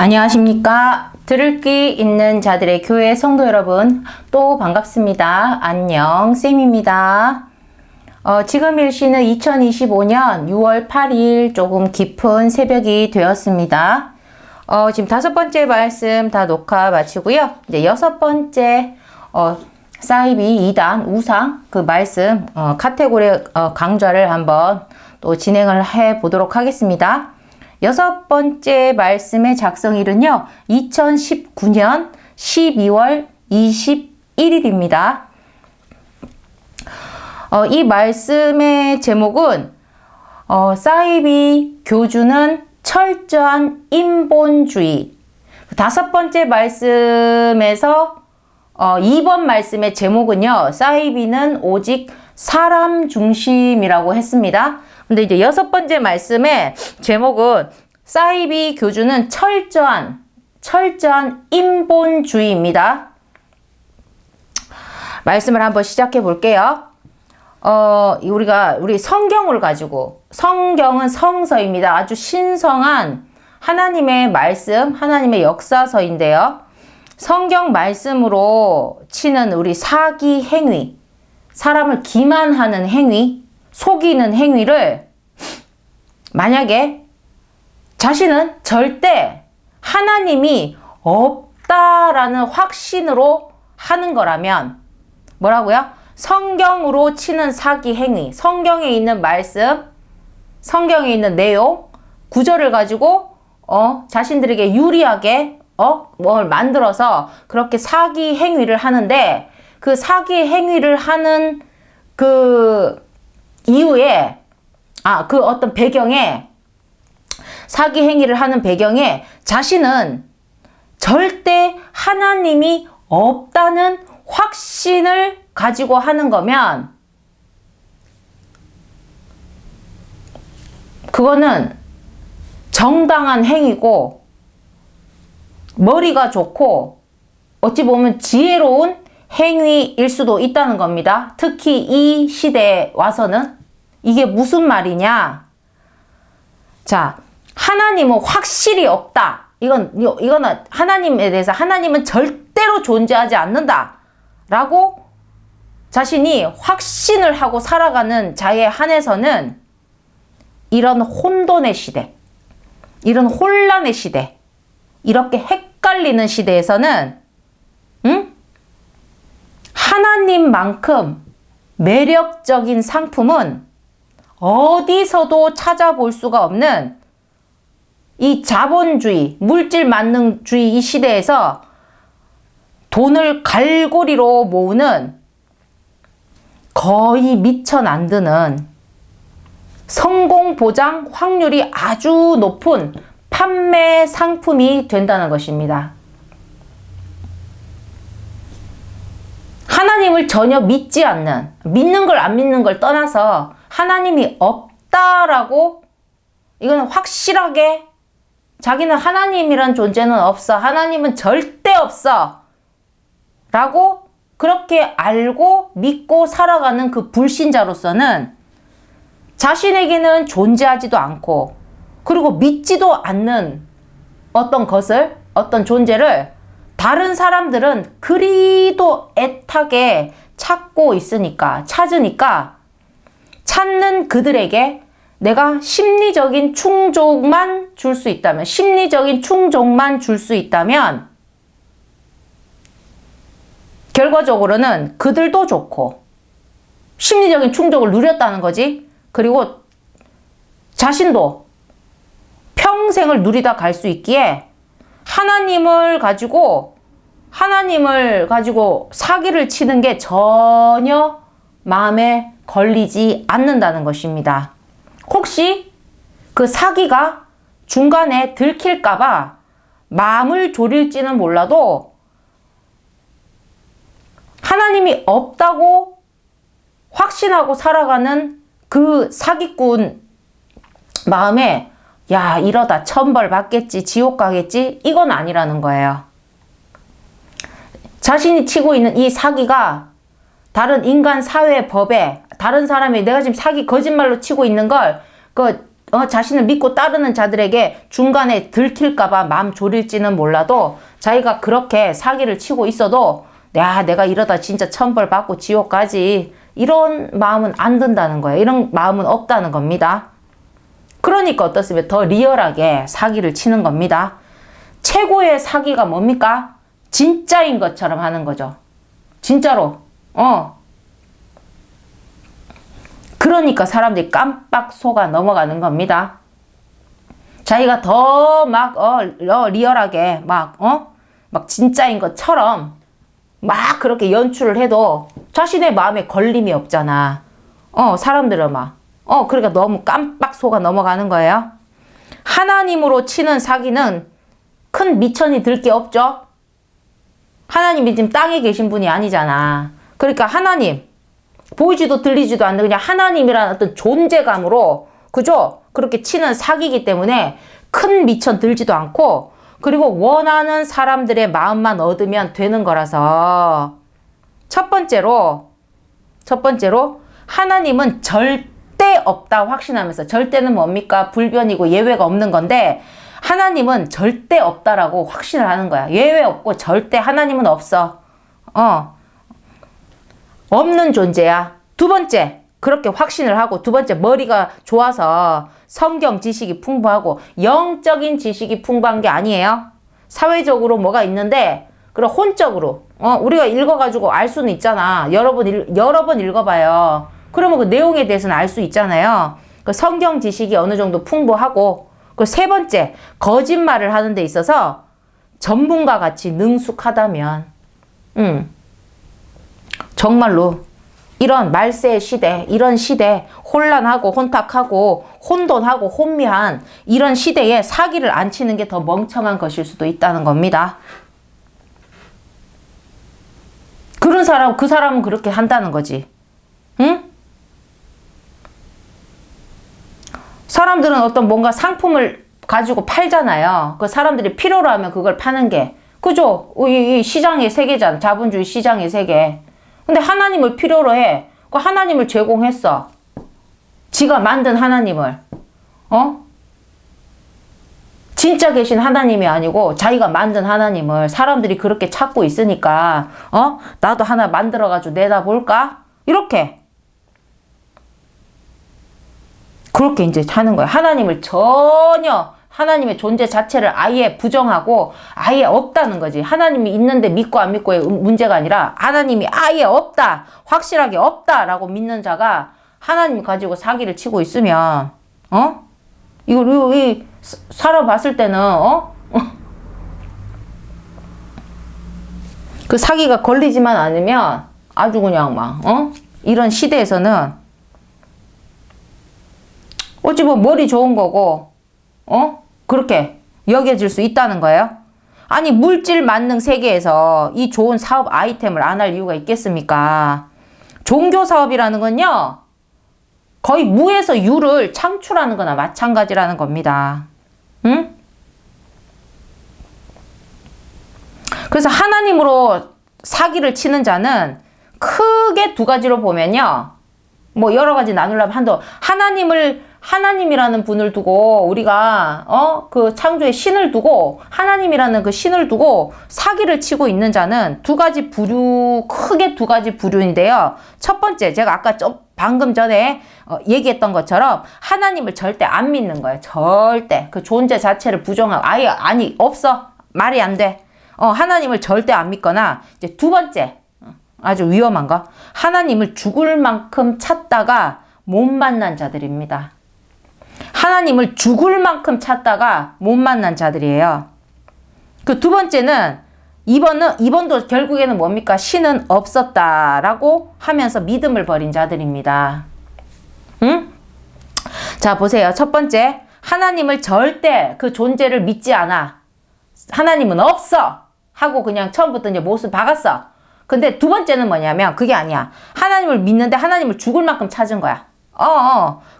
안녕하십니까. 들을 귀 있는 자들의 교회 성도 여러분, 또 반갑습니다. 안녕, 쌤입니다. 지금 일시는 2025년 6월 8일 조금 깊은 새벽이 되었습니다. 지금 5번째 말씀 다 녹화 마치고요. 이제 6번째 사이비 2단 우상 그 말씀 카테고리 강좌를 한번 또 진행을 해 보도록 하겠습니다. 6번째 말씀의 작성일은요, 2019년 12월 21일입니다. 이 말씀의 제목은, 사이비 교주는 철저한 인본주의. 5번째 말씀에서, 2번 말씀의 제목은요, 사이비는 오직 사람 중심이라고 했습니다. 근데 이제 6번째 말씀의 제목은 사이비 교주는 철저한 인본주의입니다. 말씀을 한번 시작해 볼게요. 우리 성경을 가지고, 성경은 성서입니다. 아주 신성한 하나님의 말씀, 하나님의 역사서인데요. 성경 말씀으로 치는 우리 사기 행위, 사람을 기만하는 행위, 속이는 행위를 만약에 자신은 절대 하나님이 없다라는 확신으로 하는 거라면, 뭐라고요? 성경으로 치는 사기 행위, 성경에 있는 말씀, 성경에 있는 내용, 구절을 가지고 자신들에게 유리하게 뭘 만들어서 그렇게 사기 행위를 하는데, 그 사기 행위를 하는 그 이후에, 그 어떤 배경에, 사기 행위를 하는 배경에 자신은 절대 하나님이 없다는 확신을 가지고 하는 거면, 그거는 정당한 행위고, 머리가 좋고, 어찌 보면 지혜로운 행위일 수도 있다는 겁니다. 특히 이 시대에 와서는. 이게 무슨 말이냐? 자, 하나님은 확실히 없다. 이거는 하나님에 대해서, 하나님은 절대로 존재하지 않는다 라고 자신이 확신을 하고 살아가는 자에 한해서는, 이런 혼돈의 시대, 이런 혼란의 시대, 이렇게 헷갈리는 시대에서는 하나님만큼 매력적인 상품은 어디서도 찾아볼 수가 없는 이 자본주의, 물질 만능주의 이 시대에서 돈을 갈고리로 모으는, 거의 미천 안 드는, 성공 보장 확률이 아주 높은 판매 상품이 된다는 것입니다. 하나님을 전혀 믿지 않는, 믿는 걸 안 믿는 걸 떠나서 하나님이 없다라고, 이건 확실하게 자기는 하나님이란 존재는 없어, 하나님은 절대 없어 라고 그렇게 알고 믿고 살아가는 그 불신자로서는 자신에게는 존재하지도 않고, 그리고 믿지도 않는 어떤 것을, 어떤 존재를 다른 사람들은 그리도 애타게 찾고 있으니까, 찾으니까, 찾는 그들에게 내가 심리적인 충족만 줄 수 있다면, 심리적인 충족만 줄 수 있다면, 결과적으로는 그들도 좋고, 심리적인 충족을 누렸다는 거지. 그리고 자신도 평생을 누리다 갈 수 있기에, 하나님을 가지고 사기를 치는 게 전혀 마음에 걸리지 않는다는 것입니다. 혹시 그 사기가 중간에 들킬까봐 마음을 졸일지는 몰라도, 하나님이 없다고 확신하고 살아가는 그 사기꾼 마음에, 야, 이러다 천벌 받겠지, 지옥 가겠지, 이건 아니라는 거예요. 자신이 치고 있는 이 사기가 다른 인간 사회 법에, 다른 사람이 내가 지금 사기 거짓말로 치고 있는 걸 자신을 믿고 따르는 자들에게 중간에 들킬까봐 마음 졸일지는 몰라도 자기가 그렇게 사기를 치고 있어도 야, 내가 이러다 진짜 천벌 받고 지옥 가지. 이런 마음은 안 든다는 거예요. 이런 마음은 없다는 겁니다. 그러니까 어떻습니까? 더 리얼하게 사기를 치는 겁니다. 최고의 사기가 뭡니까? 진짜인 것처럼 하는 거죠. 진짜로. 그러니까 사람들이 깜빡 속아 넘어가는 겁니다. 자기가 더 막, 리얼하게 막 진짜인 것처럼 막 그렇게 연출을 해도 자신의 마음에 걸림이 없잖아. 사람들은 막, 그러니까 너무 깜빡 속아 넘어가는 거예요. 하나님으로 치는 사기는 큰 미천이 들 게 없죠? 하나님이 지금 땅에 계신 분이 아니잖아. 그러니까 하나님, 보이지도 들리지도 않는 그냥 하나님이라는 어떤 존재감으로, 그죠? 그렇게 치는 사기이기 때문에 큰 미천 들지도 않고, 그리고 원하는 사람들의 마음만 얻으면 되는 거라서, 첫 번째로, 하나님은 절대 없다 확신하면서, 절대는 뭡니까? 불변이고 예외가 없는 건데, 하나님은 절대 없다라고 확신을 하는 거야. 예외 없고 절대 하나님은 없어. 없는 존재야. 두 번째, 그렇게 확신을 하고, 두 번째, 머리가 좋아서 성경 지식이 풍부하고 영적인 지식이 풍부한 게 아니에요. 사회적으로 뭐가 있는데, 그럼 혼적으로 우리가 읽어가지고 알 수는 있잖아. 여러 번 읽어봐요. 그러면 그 내용에 대해서는 알 수 있잖아요. 그 성경 지식이 어느 정도 풍부하고, 그 세 번째, 거짓말을 하는 데 있어서 전문가 같이 능숙하다면, 정말로 이런 말세의 시대, 이런 시대, 혼란하고 혼탁하고 혼돈하고 혼미한 이런 시대에 사기를 안 치는 게 더 멍청한 것일 수도 있다는 겁니다. 그 사람은 그렇게 한다는 거지. 응? 사람들은 어떤 뭔가 상품을 가지고 팔잖아요. 그 사람들이 필요로 하면 그걸 파는 게. 그죠? 이 시장의 세계잖아. 자본주의 시장의 세계. 근데 하나님을 필요로 해. 그 하나님을 제공했어. 지가 만든 하나님을. 진짜 계신 하나님이 아니고 자기가 만든 하나님을 사람들이 그렇게 찾고 있으니까, 나도 하나 만들어가지고 내다볼까? 이렇게. 그렇게 이제 하는 거예요. 하나님을 전혀, 하나님의 존재 자체를 아예 부정하고 아예 없다는 거지. 하나님이 있는데 믿고 안 믿고의 문제가 아니라 하나님이 아예 없다, 확실하게 없다라고 믿는 자가 하나님 가지고 사기를 치고 있으면, 이 살아봤을 때는, 그 사기가 걸리지만 않으면 아주 그냥 막, 이런 시대에서는 어찌 보면 머리 좋은 거고, 그렇게 여겨질 수 있다는 거예요. 아니, 물질 만능 세계에서 이 좋은 사업 아이템을 안 할 이유가 있겠습니까? 종교 사업이라는 건요, 거의 무에서 유를 창출하는 거나 마찬가지라는 겁니다. 응? 그래서 하나님으로 사기를 치는 자는 크게 두 가지로 보면요, 뭐 여러 가지 나누려면 하나님이라는 분을 두고 우리가 그 창조의 신을 두고 하나님이라는 그 신을 두고 사기를 치고 있는 자는 크게 두 가지 부류인데요. 첫 번째, 제가 아까 방금 전에 얘기했던 것처럼 하나님을 절대 안 믿는 거예요. 절대 그 존재 자체를 부정하고 아예 없어, 말이 안 돼. 하나님을 절대 안 믿거나, 이제 두 번째, 아주 위험한 거, 하나님을 죽을 만큼 찾다가 못 만난 자들입니다. 하나님을 죽을 만큼 찾다가 못 만난 자들이에요. 그 두 번째는, 이번도 결국에는 뭡니까? 신은 없었다라고 하면서 믿음을 버린 자들입니다. 응? 자, 보세요. 첫 번째, 하나님을 절대 그 존재를 믿지 않아. 하나님은 없어! 하고 그냥 처음부터 이제 못을 박았어. 근데 두 번째는 뭐냐면, 그게 아니야. 하나님을 믿는데 하나님을 죽을 만큼 찾은 거야.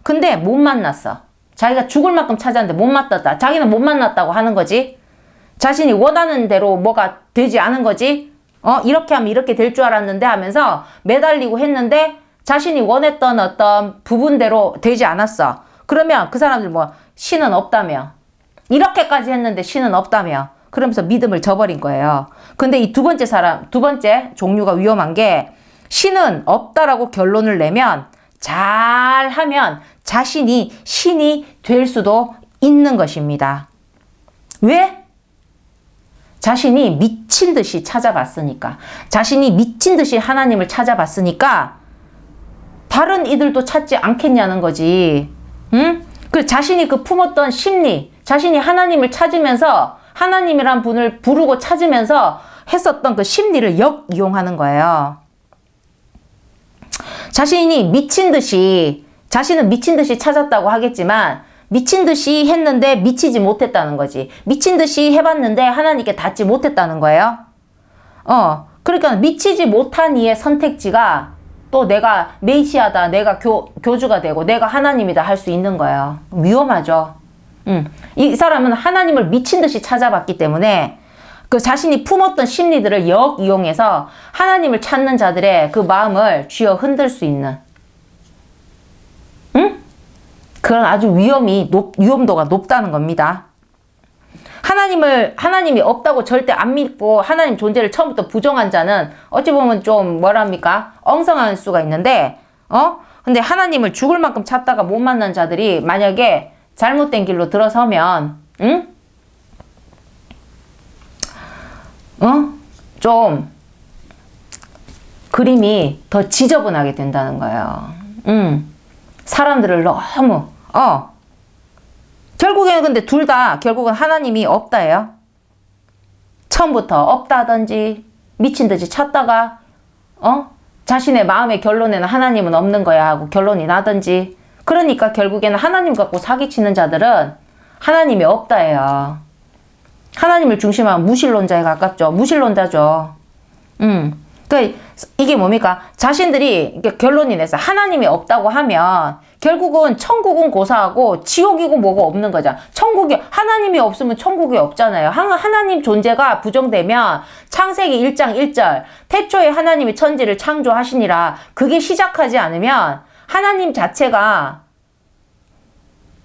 근데 못 만났어. 자기가 죽을 만큼 찾았는데 못 만났다. 자기는 못 만났다고 하는 거지. 자신이 원하는 대로 뭐가 되지 않은 거지. 이렇게 하면 이렇게 될 줄 알았는데 하면서 매달리고 했는데 자신이 원했던 어떤 부분대로 되지 않았어. 그러면 그 사람들 뭐 신은 없다며. 이렇게까지 했는데 신은 없다며. 그러면서 믿음을 저버린 거예요. 근데 이 두 번째 종류가 위험한 게 신은 없다라고 결론을 내면 잘하면 자신이 신이 될 수도 있는 것입니다. 왜? 자신이 미친 듯이 찾아봤으니까. 자신이 미친 듯이 하나님을 찾아봤으니까 다른 이들도 찾지 않겠냐는 거지. 응? 그 자신이 그 품었던 심리, 자신이 하나님을 찾으면서 하나님이란 분을 부르고 찾으면서 했었던 그 심리를 역이용하는 거예요. 자신은 미친 듯이 찾았다고 하겠지만 미친 듯이 했는데 미치지 못했다는 거지. 미친 듯이 해봤는데 하나님께 닿지 못했다는 거예요. 그러니까 미치지 못한 이의 선택지가 또 내가 메시아다, 내가 교주가 되고 내가 하나님이다 할 수 있는 거예요. 위험하죠. 이 사람은 하나님을 미친 듯이 찾아봤기 때문에 그 자신이 품었던 심리들을 역이용해서 하나님을 찾는 자들의 그 마음을 쥐어 흔들 수 있는 그런 아주 위험도가 높다는 겁니다. 하나님이 없다고 절대 안 믿고 하나님 존재를 처음부터 부정한 자는 어찌 보면 좀 뭐랍니까? 엉성할 수가 있는데, 근데 하나님을 죽을 만큼 찾다가 못 만난 자들이 만약에 잘못된 길로 들어서면, 좀 그림이 더 지저분하게 된다는 거예요. 사람들을 너무, 결국에는 근데 둘 다 결국은 하나님이 없다예요. 처음부터 없다든지 미친 듯이 찾다가 자신의 마음의 결론에는 하나님은 없는 거야 하고 결론이 나든지. 그러니까 결국에는 하나님 갖고 사기치는 자들은 하나님이 없다예요. 하나님을 중심한 무신론자에 가깝죠. 무신론자죠. 그러니까 이게 뭡니까? 자신들이 결론이 내서 하나님이 없다고 하면 결국은 천국은 고사하고 지옥이고 뭐가 없는 거죠. 하나님이 없으면 천국이 없잖아요. 하나님 존재가 부정되면 창세기 1장 1절 태초에 하나님이 천지를 창조하시니라 그게 시작하지 않으면 하나님 자체가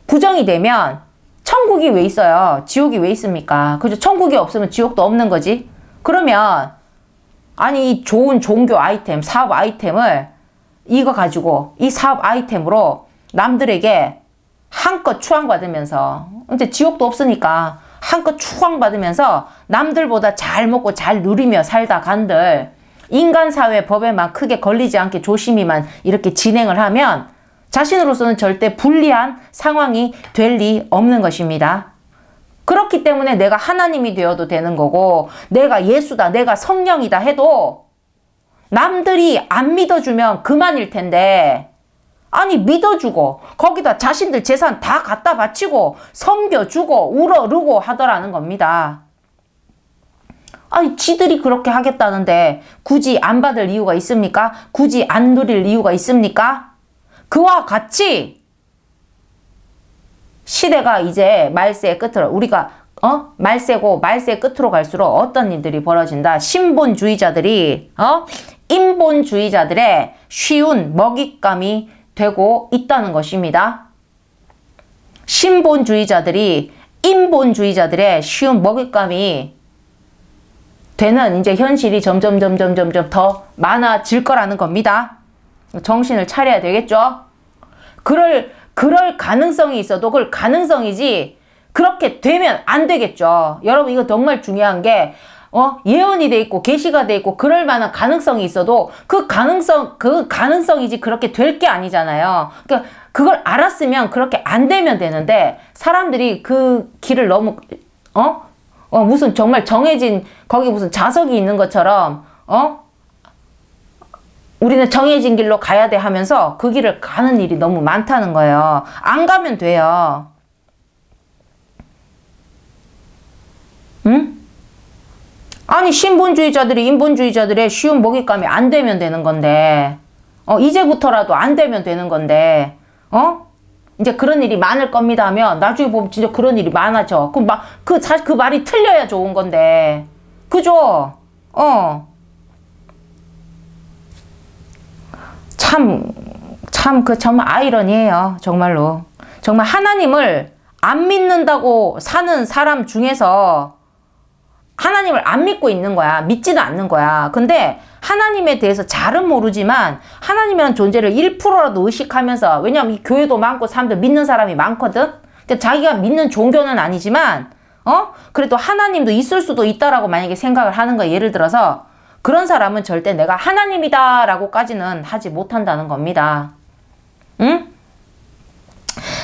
부정이 되면 천국이 왜 있어요? 지옥이 왜 있습니까? 그죠? 천국이 없으면 지옥도 없는 거지. 그러면 아니 이 좋은 종교 아이템, 사업 아이템을 이거 가지고 이 사업 아이템으로 남들에게 한껏 추앙받으면서 이제 지옥도 없으니까 한껏 추앙받으면서 남들보다 잘 먹고 잘 누리며 살다 간들 인간 사회 법에만 크게 걸리지 않게 조심히만 이렇게 진행을 하면 자신으로서는 절대 불리한 상황이 될 리 없는 것입니다. 그렇기 때문에 내가 하나님이 되어도 되는 거고 내가 예수다, 내가 성령이다 해도 남들이 안 믿어주면 그만일 텐데 아니 믿어주고 거기다 자신들 재산 다 갖다 바치고 섬겨주고 우러르고 하더라는 겁니다. 아니 지들이 그렇게 하겠다는데 굳이 안 받을 이유가 있습니까? 굳이 안 누릴 이유가 있습니까? 그와 같이 시대가 이제 말세의 끝으로 우리가 말세고 말세의 끝으로 갈수록 어떤 일들이 벌어진다. 신본주의자들이 인본주의자들의 쉬운 먹잇감이 되고 있다는 것입니다. 신본주의자들이 인본주의자들의 쉬운 먹잇감이 되는 이제 현실이 점점 더 많아질 거라는 겁니다. 정신을 차려야 되겠죠? 그럴 가능성이 있어도 그걸 가능성이지 그렇게 되면 안 되겠죠. 여러분 이거 정말 중요한 게 예언이 돼 있고 계시가 돼 있고 그럴 만한 가능성이 있어도 그 가능성이지 그렇게 될 게 아니잖아요. 그러니까 그걸 알았으면 그렇게 안 되면 되는데 사람들이 그 길을 너무 무슨 정말 정해진 거기 무슨 자석이 있는 것처럼 우리는 정해진 길로 가야 돼 하면서 그 길을 가는 일이 너무 많다는 거예요. 안 가면 돼요. 응? 아니 신본주의자들이 인본주의자들의 쉬운 먹잇감이 안 되면 되는 건데 이제부터라도 안 되면 되는 건데 이제 그런 일이 많을 겁니다 하면 나중에 보면 진짜 그런 일이 많아져. 그럼 그 말이 틀려야 좋은 건데 그죠? 참 정말 아이러니해요. 정말로 정말 하나님을 안 믿는다고 사는 사람 중에서 하나님을 안 믿고 있는 거야. 믿지는 않는 거야. 근데 하나님에 대해서 잘은 모르지만 하나님이라는 존재를 1%라도 의식하면서, 왜냐면 이 교회도 많고 사람들 믿는 사람이 많거든. 근데 자기가 믿는 종교는 아니지만 그래도 하나님도 있을 수도 있다라고 만약에 생각을 하는 거야. 예를 들어서 그런 사람은 절대 내가 하나님이다 라고까지는 하지 못한다는 겁니다. 응?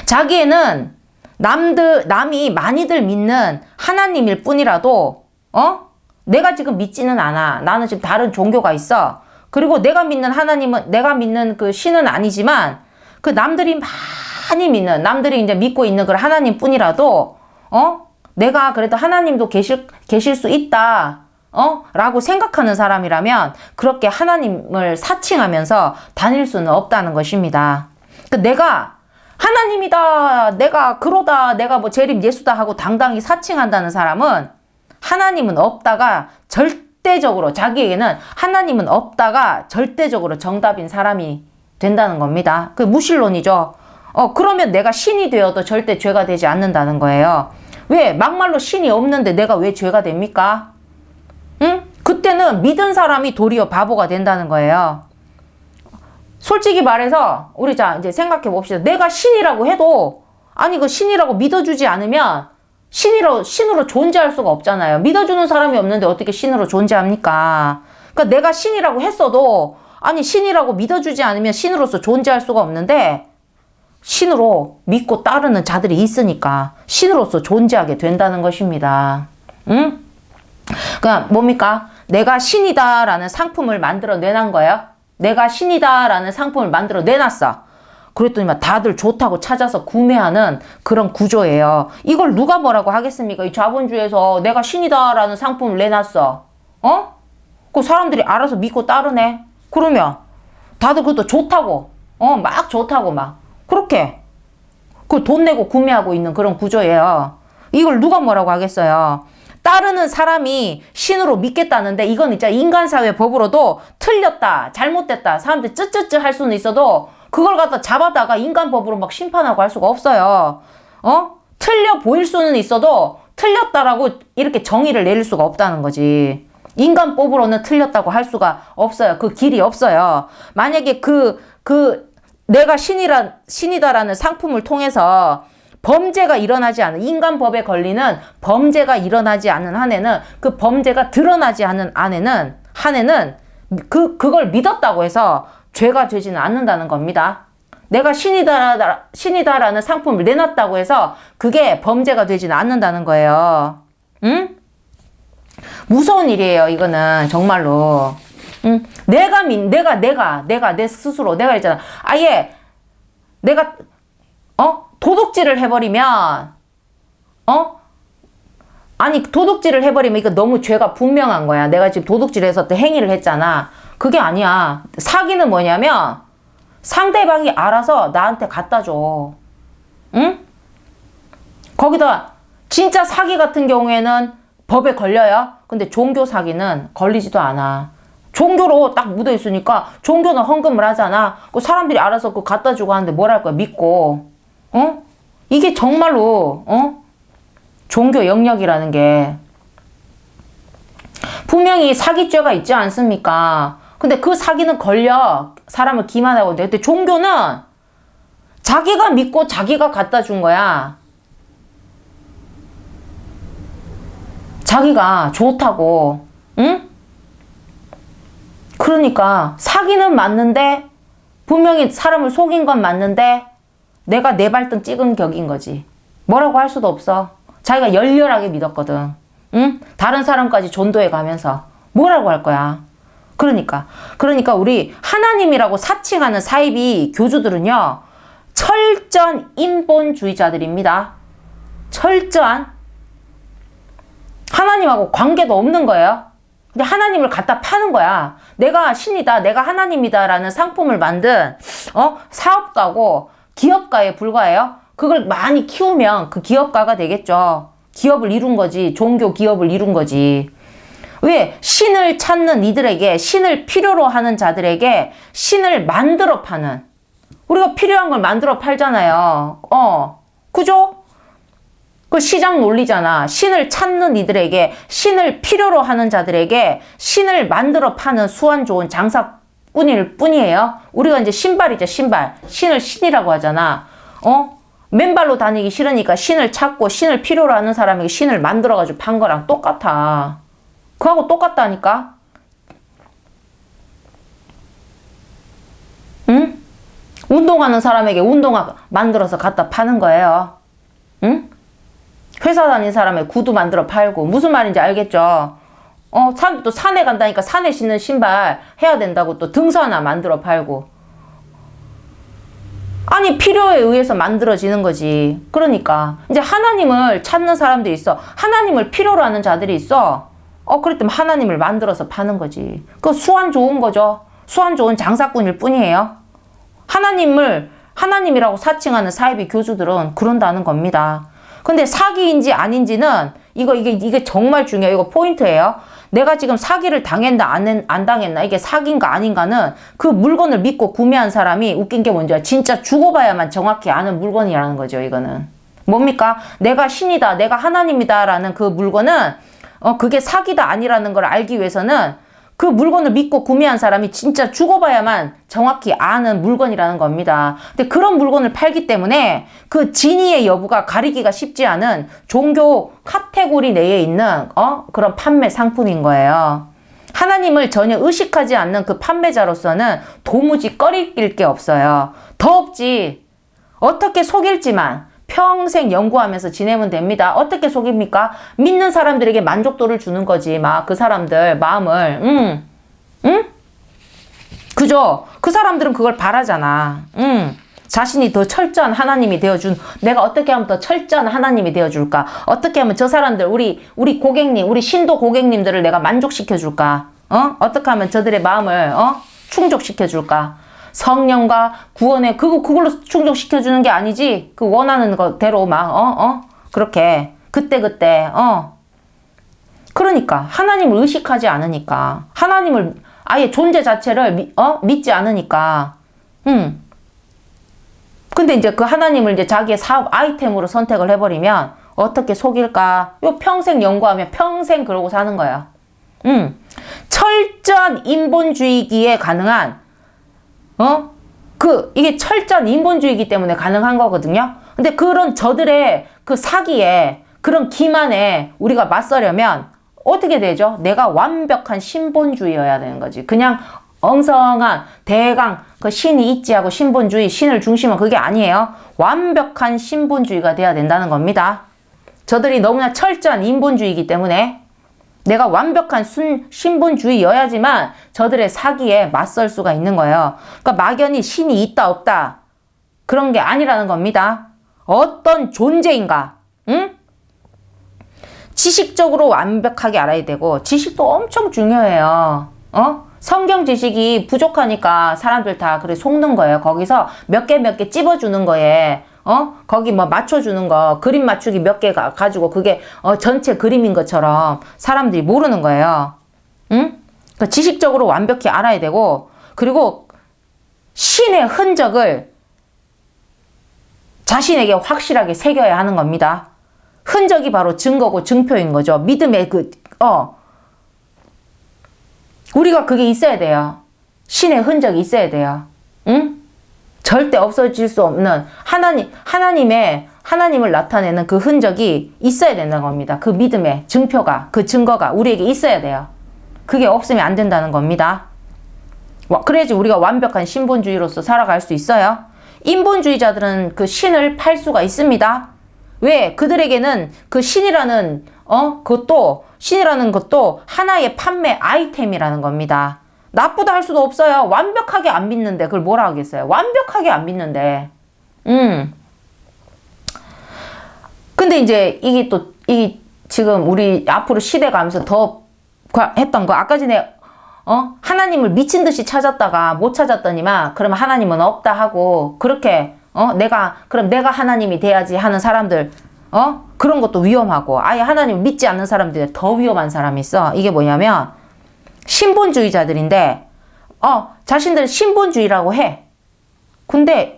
자기에는 남이 많이들 믿는 하나님일 뿐이라도 내가 지금 믿지는 않아. 나는 지금 다른 종교가 있어. 그리고 내가 믿는 하나님은, 내가 믿는 그 신은 아니지만 그 남들이 많이 믿는, 남들이 이제 믿고 있는 그 하나님 뿐이라도 내가 그래도 하나님도 계실 수 있다 라고 생각하는 사람이라면 그렇게 하나님을 사칭하면서 다닐 수는 없다는 것입니다. 내가 하나님이다, 내가 그러다, 내가 뭐 재림 예수다 하고 당당히 사칭한다는 사람은 하나님은 없다가 절대적으로, 자기에게는 하나님은 없다가 절대적으로 정답인 사람이 된다는 겁니다. 그 무신론이죠. 그러면 내가 신이 되어도 절대 죄가 되지 않는다는 거예요. 왜? 막말로 신이 없는데 내가 왜 죄가 됩니까? 응? 그때는 믿은 사람이 도리어 바보가 된다는 거예요. 솔직히 말해서 우리 자 이제 생각해 봅시다. 내가 신이라고 해도, 아니 그 신이라고 믿어주지 않으면 신으로 존재할 수가 없잖아요. 믿어주는 사람이 없는데 어떻게 신으로 존재합니까? 그러니까 내가 신이라고 했어도, 아니 신이라고 믿어주지 않으면 신으로서 존재할 수가 없는데 신으로 믿고 따르는 자들이 있으니까 신으로서 존재하게 된다는 것입니다. 응? 그러니까 뭡니까? 내가 신이다라는 상품을 만들어 내놓은 거예요. 내가 신이다라는 상품을 만들어 내놨어. 그랬더니 막 다들 좋다고 찾아서 구매하는 그런 구조예요. 이걸 누가 뭐라고 하겠습니까? 이 자본주의에서 내가 신이다라는 상품을 내놨어. 그 사람들이 알아서 믿고 따르네. 그러면 다들 그것도 좋다고, 막 좋다고 막 그렇게 그 돈 내고 구매하고 있는 그런 구조예요. 이걸 누가 뭐라고 하겠어요? 따르는 사람이 신으로 믿겠다는데 이건 진짜 인간사회 법으로도 틀렸다, 잘못됐다, 사람들이 쯧쯧쯧 할 수는 있어도 그걸 갖다 잡아다가 인간법으로 막 심판하고 할 수가 없어요. 틀려 보일 수는 있어도 틀렸다라고 이렇게 정의를 내릴 수가 없다는 거지. 인간법으로는 틀렸다고 할 수가 없어요. 그 길이 없어요. 만약에 내가 신이다라는 상품을 통해서 범죄가 일어나지 않은, 인간법에 걸리는 범죄가 일어나지 않는 한에는, 그 범죄가 드러나지 않는 한에는 그걸 믿었다고 해서 죄가 되지는 않는다는 겁니다. 내가 신이다라는 상품을 내놨다고 해서 그게 범죄가 되지는 않는다는 거예요. 응? 무서운 일이에요, 이거는 정말로. 응? 내가 내 스스로, 내가 있잖아. 아예 내가 도둑질을 해버리면 아니 도둑질을 해버리면 이거 너무 죄가 분명한 거야. 내가 지금 도둑질해서 또 행위를 했잖아. 그게 아니야. 사기는 뭐냐면 상대방이 알아서 나한테 갖다 줘. 응? 거기다 진짜 사기 같은 경우에는 법에 걸려요. 근데 종교 사기는 걸리지도 않아. 종교로 딱 묻어 있으니까 종교는 헌금을 하잖아. 그 사람들이 알아서 그거 갖다 주고 하는데 뭘 할 거야? 믿고. 이게 정말로 종교 영역이라는 게 분명히 사기죄가 있지 않습니까? 근데 그 사기는 걸려. 사람을 기만하고. 근데 종교는 자기가 믿고 자기가 갖다 준 거야. 자기가 좋다고. 응? 그러니까 사기는 맞는데, 분명히 사람을 속인 건 맞는데 내가 내 발등 찍은 격인 거지. 뭐라고 할 수도 없어. 자기가 열렬하게 믿었거든. 응? 다른 사람까지 전도해 가면서 뭐라고 할 거야. 그러니까 우리 하나님이라고 사칭하는 사이비 교주들은요, 철저한 인본주의자들입니다. 철저한. 하나님하고 관계도 없는 거예요. 근데 하나님을 갖다 파는 거야. 내가 신이다, 내가 하나님이다 라는 상품을 만든 사업가고 기업가에 불과해요. 그걸 많이 키우면 그 기업가가 되겠죠. 기업을 이룬 거지. 종교 기업을 이룬 거지. 왜? 신을 찾는 이들에게, 신을 필요로 하는 자들에게 신을 만들어 파는. 우리가 필요한 걸 만들어 팔잖아요. 그죠? 그 시장 논리잖아. 신을 찾는 이들에게, 신을 필요로 하는 자들에게 신을 만들어 파는 수완 좋은 장사꾼일 뿐이에요. 우리가 이제 신발이죠, 신발. 신을 신이라고 하잖아. 맨발로 다니기 싫으니까 신을 찾고 신을 필요로 하는 사람에게 신을 만들어가지고 판 거랑 똑같아. 그거하고 똑같다니까? 응? 운동하는 사람에게 운동화 만들어서 갖다 파는 거예요. 응? 회사 다니는 사람의 구두 만들어 팔고. 무슨 말인지 알겠죠? 사람들 또 산에 간다니까 산에 신는 신발 해야 된다고 또 등산화 만들어 팔고. 아니, 필요에 의해서 만들어지는 거지. 그러니까 이제 하나님을 찾는 사람들이 있어. 하나님을 필요로 하는 자들이 있어. 그랬더니 하나님을 만들어서 파는 거지. 그 수완 좋은 거죠. 수완 좋은 장사꾼일 뿐이에요. 하나님이라고 사칭하는 사이비 교주들은 그런다는 겁니다. 근데 사기인지 아닌지는 이게 정말 중요해요. 이거 포인트예요. 내가 지금 사기를 당했나 안 당했나, 이게 사기인가 아닌가는 그 물건을 믿고 구매한 사람이, 웃긴 게 뭔지 진짜 죽어봐야만 정확히 아는 물건이라는 거죠. 이거는 뭡니까? 내가 신이다, 내가 하나님이다 라는 그 물건은 그게 사기다 아니라는 걸 알기 위해서는 그 물건을 믿고 구매한 사람이 진짜 죽어봐야만 정확히 아는 물건이라는 겁니다. 근데 그런 물건을 팔기 때문에 그 진위의 여부가 가리기가 쉽지 않은 종교 카테고리 내에 있는 그런 판매 상품인 거예요. 하나님을 전혀 의식하지 않는 그 판매자로서는 도무지 꺼릴 게 없어요. 더 없지. 어떻게 속일지만 평생 연구하면서 지내면 됩니다. 어떻게 속입니까? 믿는 사람들에게 만족도를 주는 거지. 막 그 사람들 마음을. 응? 그죠? 그 사람들은 그걸 바라잖아. 자신이 더 철저한 하나님이 되어준, 내가 어떻게 하면 더 철저한 하나님이 되어줄까? 어떻게 하면 저 사람들, 우리 고객님, 우리 신도 고객님들을 내가 만족시켜줄까? 어떻게 하면 저들의 마음을 충족시켜줄까? 성령과 구원의 그걸로 충족시켜주는 게 아니지. 그 원하는 것대로 막 그렇게 그때 그러니까 하나님을 의식하지 않으니까, 하나님을 아예 존재 자체를 믿지 않으니까. 근데 이제 그 하나님을 이제 자기의 사업 아이템으로 선택을 해버리면 어떻게 속일까? 요 평생 연구하면 평생 그러고 사는 거야. 철저한 인본주의기에 가능한 이게 철저한 인본주의이기 때문에 가능한 거거든요. 근데 그런 저들의 그 사기에, 그런 기만에 우리가 맞서려면 어떻게 되죠? 내가 완벽한 신본주의여야 되는 거지. 그냥 엉성한 대강 그 신이 있지 하고 신본주의, 신을 중심으로, 그게 아니에요. 완벽한 신본주의가 돼야 된다는 겁니다. 저들이 너무나 철저한 인본주의이기 때문에 내가 완벽한 신본주의여야지만 저들의 사기에 맞설 수가 있는 거예요. 그러니까 막연히 신이 있다 없다 그런 게 아니라는 겁니다. 어떤 존재인가, 지식적으로 완벽하게 알아야 되고, 지식도 엄청 중요해요. 성경 지식이 부족하니까 사람들 다 그래 속는 거예요. 거기서 몇 개 찝어주는 거에 거기 뭐 맞춰주는 거, 그림 맞추기 몇 개 가지고 그게 전체 그림인 것처럼 사람들이 모르는 거예요. 그러니까 지식적으로 완벽히 알아야 되고, 그리고 신의 흔적을 자신에게 확실하게 새겨야 하는 겁니다. 흔적이 바로 증거고 증표인 거죠. 믿음의 우리가 그게 있어야 돼요. 신의 흔적이 있어야 돼요. 절대 없어질 수 없는 하나님을 나타내는 그 흔적이 있어야 된다는 겁니다. 그 믿음의 증표가, 그 증거가 우리에게 있어야 돼요. 그게 없으면 안 된다는 겁니다. 그래야지 우리가 완벽한 신본주의로서 살아갈 수 있어요. 인본주의자들은 그 신을 팔 수가 있습니다. 왜? 그들에게는 그 신이라는 것도 하나의 판매 아이템이라는 겁니다. 나쁘다 할 수도 없어요. 완벽하게 안 믿는데 그걸 뭐라 하겠어요? 완벽하게 안 믿는데. 근데 이제 이게 지금 우리 앞으로 시대 가면서 더 했던 거, 아까 전에 하나님을 미친 듯이 찾았다가 못 찾았더니만 그러면 하나님은 없다 하고, 그렇게 그럼 내가 하나님이 돼야지 하는 사람들, 그런 것도 위험하고, 아예 하나님을 믿지 않는 사람들이 더 위험한 사람이 있어. 이게 뭐냐면 신본주의자들인데 자신들 신본주의라고 해. 근데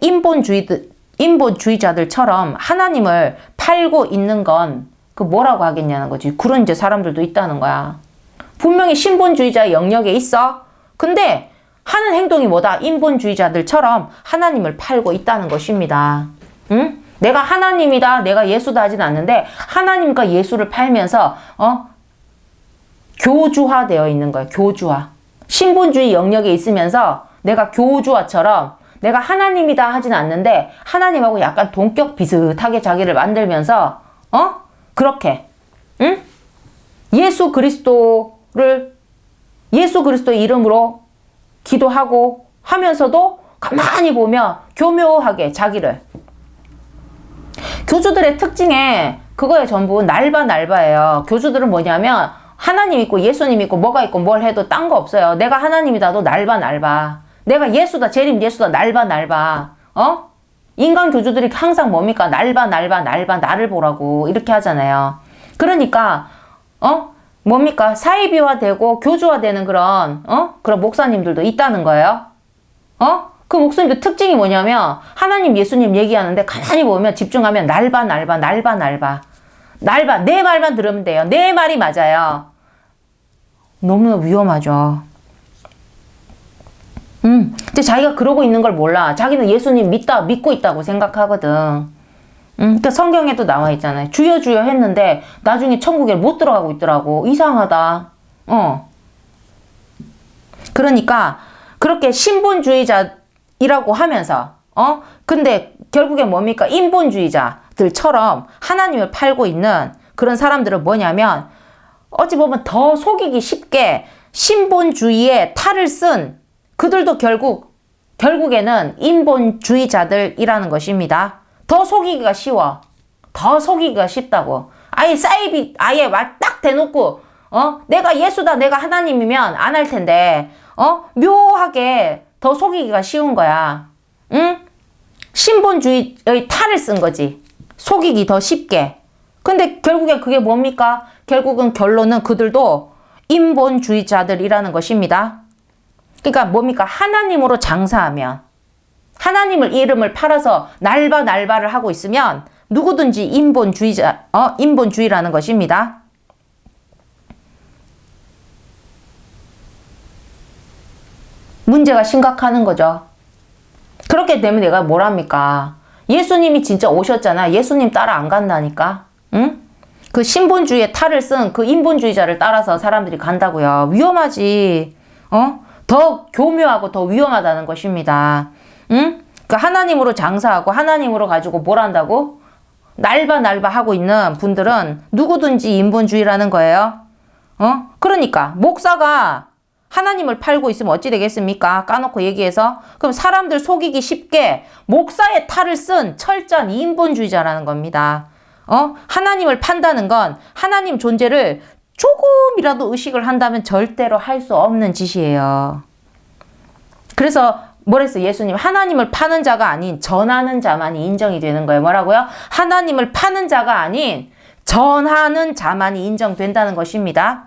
인본주의자들처럼 하나님을 팔고 있는 건 그 뭐라고 하겠냐는 거지. 그런 이제 사람들도 있다는 거야. 분명히 신본주의자의 영역에 있어. 근데 하는 행동이 뭐다? 인본주의자들처럼 하나님을 팔고 있다는 것입니다. 응? 내가 하나님이다, 내가 예수다 하진 않는데 하나님과 예수를 팔면서 교주화되어 있는 거예요. 교주화. 신본주의 영역에 있으면서 내가 교주화처럼 내가 하나님이다 하진 않는데 하나님하고 약간 동격 비슷하게 자기를 만들면서 그렇게 응? 예수 그리스도의 이름으로 기도하고 하면서도 가만히 보면 교묘하게 자기를 교주들의 특징에 그거에 전부 날바예요. 교주들은 뭐냐면 하나님 있고 예수님 있고 뭐가 있고 뭘 해도 딴 거 없어요. 내가 하나님이다도 날바. 내가 예수다 재림 예수다 날바. 인간 교주들이 항상 뭡니까? 날바 나를 보라고 이렇게 하잖아요. 그러니까 뭡니까? 사이비화되고 교주화되는 그런 목사님들도 있다는 거예요. 그 목사님들 특징이 뭐냐면 하나님 예수님 얘기하는데 가만히 보면 집중하면 날바 내 말만 들으면 돼요. 내 말이 맞아요. 너무나 위험하죠. 근데 자기가 그러고 있는 걸 몰라. 자기는 예수님 믿고 있다고 생각하거든. 그러니까 성경에도 나와 있잖아요. 주여 했는데 나중에 천국에 못 들어가고 있더라고. 이상하다. 그러니까 그렇게 신본주의자이라고 하면서 근데 결국에 뭡니까? 인본주의자들처럼 하나님을 팔고 있는 그런 사람들은 뭐냐면 어찌 보면 더 속이기 쉽게 신본주의의 탈을 쓴 그들도 결국에는 인본주의자들이라는 것입니다. 더 속이기가 쉬워. 더 속이기가 쉽다고. 아예 딱 대놓고 내가 예수다 내가 하나님이면 안 할 텐데 묘하게 더 속이기가 쉬운 거야. 응? 신본주의의 탈을 쓴 거지. 속이기 더 쉽게. 근데 결국에 그게 뭡니까? 결국은 결론은 그들도 인본주의자들이라는 것입니다. 그러니까 뭡니까? 하나님으로 장사하면 하나님을 이름을 팔아서 날바를 하고 있으면 누구든지 인본주의라는 것입니다. 문제가 심각한 거죠. 그렇게 되면 내가 뭐랍니까? 예수님이 진짜 오셨잖아. 예수님 따라 안 간다니까. 응? 그 신본주의의 탈을 쓴 그 인본주의자를 따라서 사람들이 간다고요. 위험하지. 더 교묘하고 더 위험하다는 것입니다. 응? 그 하나님으로 장사하고 하나님으로 가지고 뭘 한다고? 날바 하고 있는 분들은 누구든지 인본주의라는 거예요. 그러니까 목사가 하나님을 팔고 있으면 어찌 되겠습니까? 까놓고 얘기해서. 그럼 사람들 속이기 쉽게 목사의 탈을 쓴 철저한 인본주의자라는 겁니다. 하나님을 판다는 건 하나님 존재를 조금이라도 의식을 한다면 절대로 할 수 없는 짓이에요. 그래서 뭐랬어? 예수님 하나님을 파는 자가 아닌 전하는 자만이 인정이 되는 거예요. 뭐라고요? 하나님을 파는 자가 아닌 전하는 자만이 인정된다는 것입니다.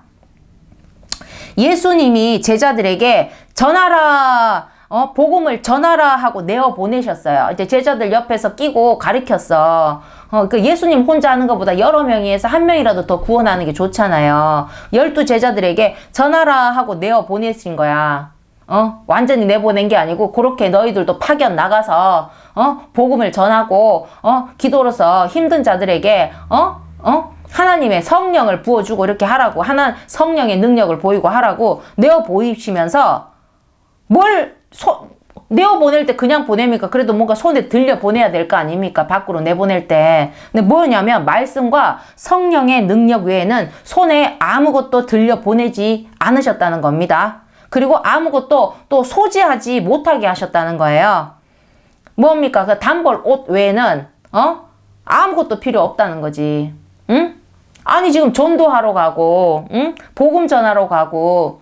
예수님이 제자들에게 전하라, 복음을 전하라 하고 내어 보내셨어요. 이제 제자들 옆에서 끼고 가르쳤어. 그 예수님 혼자 하는 것보다 여러 명이 해서 한 명이라도 더 구원하는 게 좋잖아요. 12 제자들에게 전하라 하고 내어 보내신 거야. 완전히 내보낸 게 아니고 그렇게 너희들도 파견 나가서 복음을 전하고 기도로서 힘든 자들에게 하나님의 성령을 부어주고 이렇게 하라고 성령의 능력을 보이고 하라고 내어 보이시면서 내어 보낼 때 그냥 보냅니까? 그래도 뭔가 손에 들려 보내야 될 거 아닙니까? 밖으로 내보낼 때. 근데 뭐냐면 말씀과 성령의 능력 외에는 손에 아무것도 들려 보내지 않으셨다는 겁니다. 그리고 아무것도 또 소지하지 못하게 하셨다는 거예요. 뭡니까? 그 단벌 옷 외에는 아무것도 필요 없다는 거지. 응? 아니 지금 전도하러 가고, 응? 복음 전하러 가고,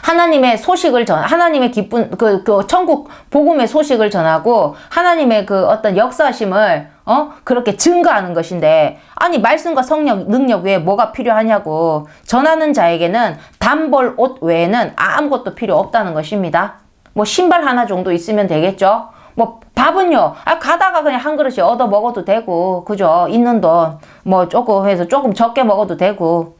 하나님의 소식을 하나님의 기쁜 그 천국 복음의 소식을 전하고 하나님의 그 어떤 역사심을 그렇게 증거하는 것인데, 아니 말씀과 성령 능력 외에 뭐가 필요하냐고. 전하는 자에게는 단벌 옷 외에는 아무것도 필요 없다는 것입니다. 뭐 신발 하나 정도 있으면 되겠죠. 뭐 밥은요, 가다가 그냥 한 그릇씩 얻어 먹어도 되고, 그죠? 있는 돈 뭐 조금 해서 조금 적게 먹어도 되고.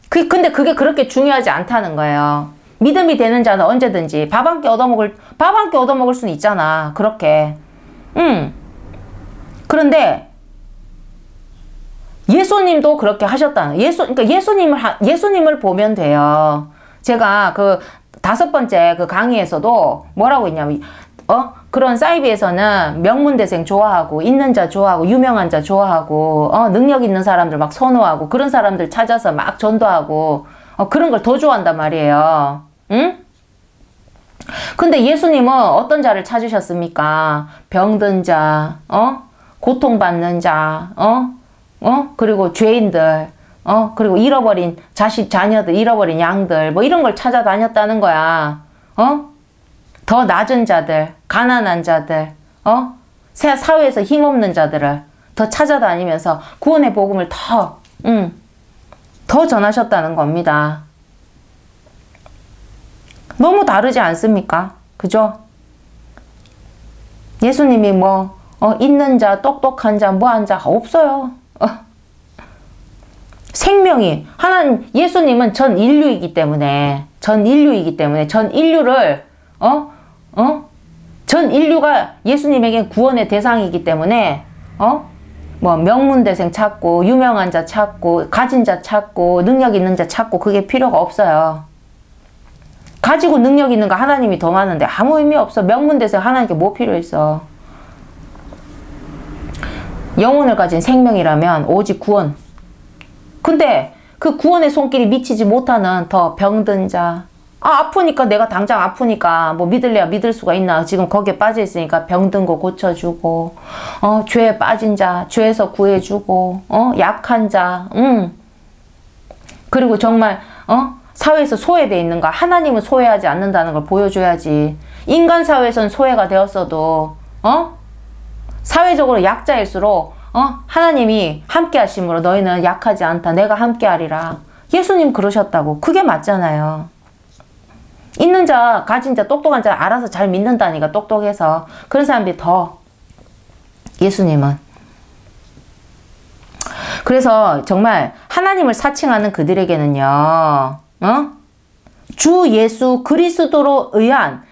근데 그게 그렇게 중요하지 않다는 거예요. 믿음이 되는 자는 언제든지 밥 한 끼 얻어먹을 수는 있잖아. 그렇게. 그런데 예수님도 그렇게 하셨다는, 그러니까 예수님을 보면 돼요. 제가 그 5번째 그 강의에서도 뭐라고 했냐면, 그런 사이비에서는 명문대생 좋아하고, 있는 자 좋아하고, 유명한 자 좋아하고, 능력 있는 사람들 막 선호하고, 그런 사람들 찾아서 막 전도하고, 그런 걸 더 좋아한단 말이에요. 응? 근데 예수님은 어떤 자를 찾으셨습니까? 병든 자, 고통받는 자, 그리고 죄인들, 그리고 잃어버린 자녀들, 잃어버린 양들, 뭐 이런 걸 찾아다녔다는 거야. 더 낮은 자들, 가난한 자들, 사회에서 힘없는 자들을 더 찾아다니면서 구원의 복음을 더 전하셨다는 겁니다. 너무 다르지 않습니까? 그죠? 예수님이 뭐, 있는 자, 똑똑한 자, 뭐한 자 없어요. 생명이, 예수님은 전 인류이기 때문에, 전 인류를, 전 인류가 예수님에게 구원의 대상이기 때문에, 뭐, 명문대생 찾고, 유명한 자 찾고, 가진 자 찾고, 능력 있는 자 찾고, 그게 필요가 없어요. 가지고 능력 있는 거 하나님이 더 많은데 아무 의미 없어. 명문대생 하나님께 뭐 필요했어. 영혼을 가진 생명이라면 오직 구원. 근데 그 구원의 손길이 미치지 못하는 더 병든 자, 아프니까, 내가 당장 아프니까 뭐 믿을래야 믿을 수가 있나. 지금 거기에 빠져 있으니까 병든 거 고쳐주고, 죄에 빠진 자 죄에서 구해주고, 약한 자, 그리고 정말 사회에서 소외되어 있는 거, 하나님은 소외하지 않는다는 걸 보여줘야지. 인간 사회에선 소외가 되었어도 사회적으로 약자일수록 하나님이 함께 하심으로 너희는 약하지 않다. 내가 함께 하리라. 예수님 그러셨다고. 그게 맞잖아요. 있는 자, 가진 자, 똑똑한 자 알아서 잘 믿는다니까. 똑똑해서. 그런 사람들이 더, 예수님은. 그래서 정말 하나님을 사칭하는 그들에게는요, 주 예수 그리스도로 의한,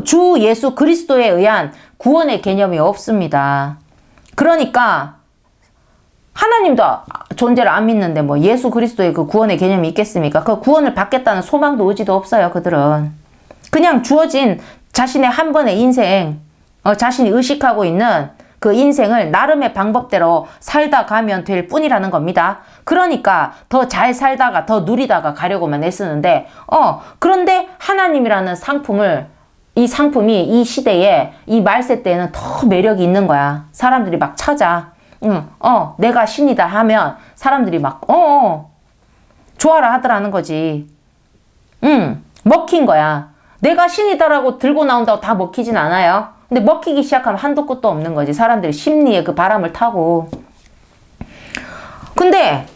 주 예수 그리스도에 의한 구원의 개념이 없습니다. 그러니까 하나님도 존재를 안 믿는데 뭐 예수 그리스도의 그 구원의 개념이 있겠습니까? 그 구원을 받겠다는 소망도 의지도 없어요. 그들은 그냥 주어진 자신의 한 번의 인생, 자신이 의식하고 있는 그 인생을 나름의 방법대로 살다 가면 될 뿐이라는 겁니다. 그러니까 더 잘 살다가 더 누리다가 가려고만 애쓰는데, 그런데 하나님이라는 이 상품이 이 시대에, 이 말세 때에는 더 매력이 있는 거야. 사람들이 막 찾아. 내가 신이다 하면 사람들이 막, 좋아라 하더라는 거지. 먹힌 거야. 내가 신이다라고 들고 나온다고 다 먹히진 않아요. 근데 먹히기 시작하면 한도 끝도 없는 거지. 사람들이 심리에 그 바람을 타고. 근데